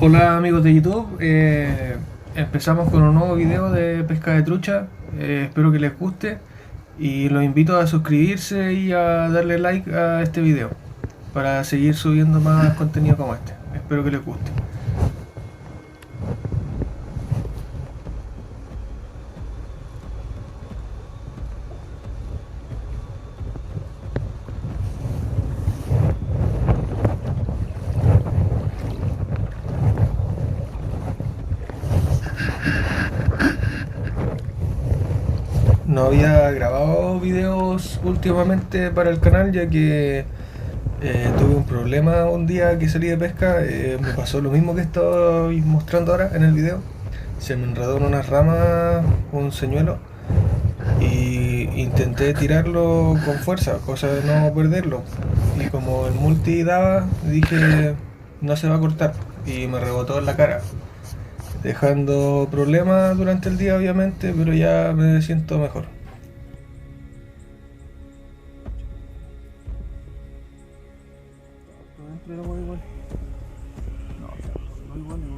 Hola amigos de YouTube, empezamos con un nuevo video de pesca de trucha, espero que les guste y los invito a suscribirse y a darle like a este video para seguir subiendo más contenido como este, espero que les guste. No había grabado videos últimamente para el canal ya que tuve un problema un día que salí de pesca, me pasó lo mismo que estoy mostrando ahora en el video, se me enredó en unas ramas un señuelo y intenté tirarlo con fuerza, cosa de no perderlo. Y como el multi daba, dije no se va a cortar y me rebotó en la cara, dejando problemas durante el día obviamente, pero ya me siento mejor. Dentro del agua igual. No, o sea, no igual, no.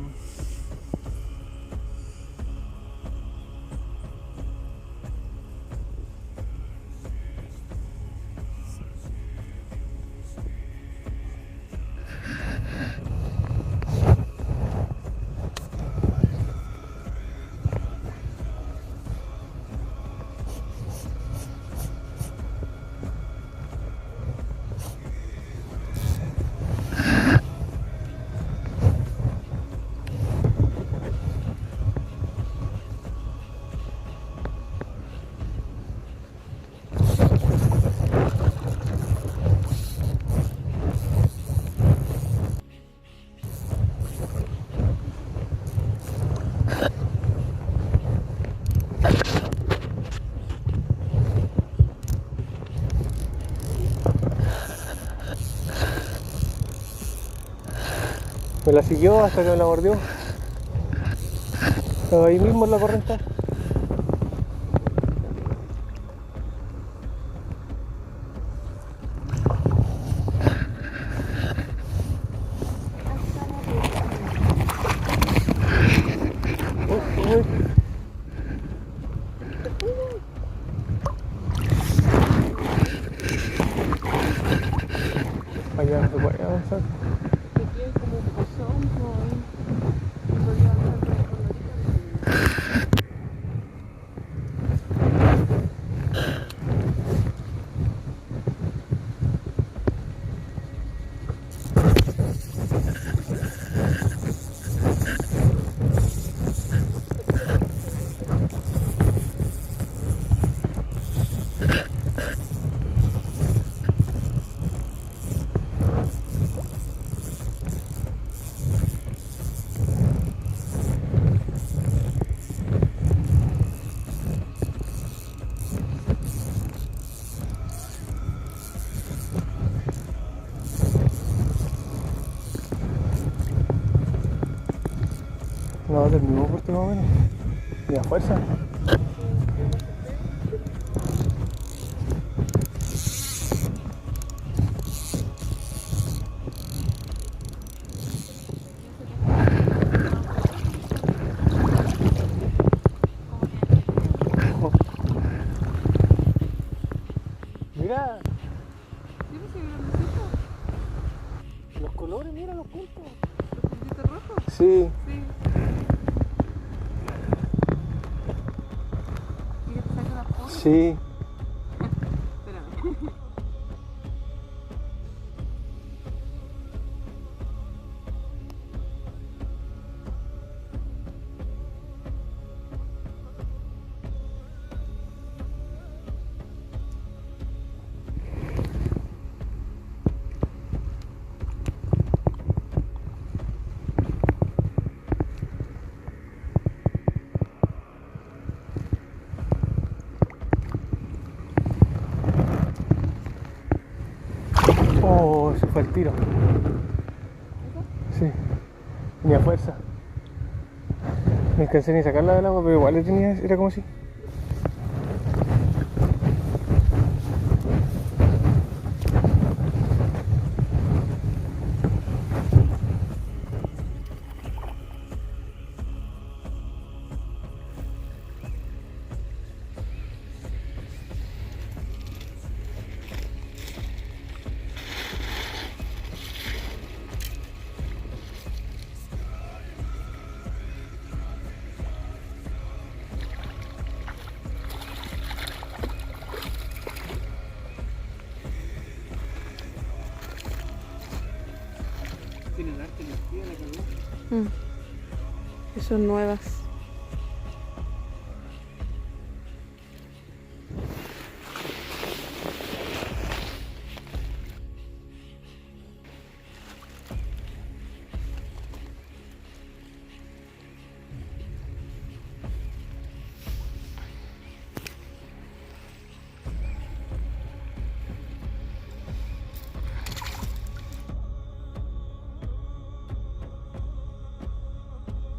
Me la siguió hasta que me la mordió. Estaba ahí mismo en la corriente. Uy, allá no se puede avanzar. Que tiene como un pozón, y podía avanzar por ahí por la orilla. No, del mismo porte más o menos. Y a fuerza. Mira Sí, pues, sí, grandecito. los colores, mira los puntos. Los puntitos rojos. Sí. Sí. ¿Quieres que te saque una foto? Sí. Espérame. Oh, se fue el tiro. Sí. Ni a fuerza. No alcancé ni a sacarla del agua, pero igual le tenía, era como si. Que son nuevas.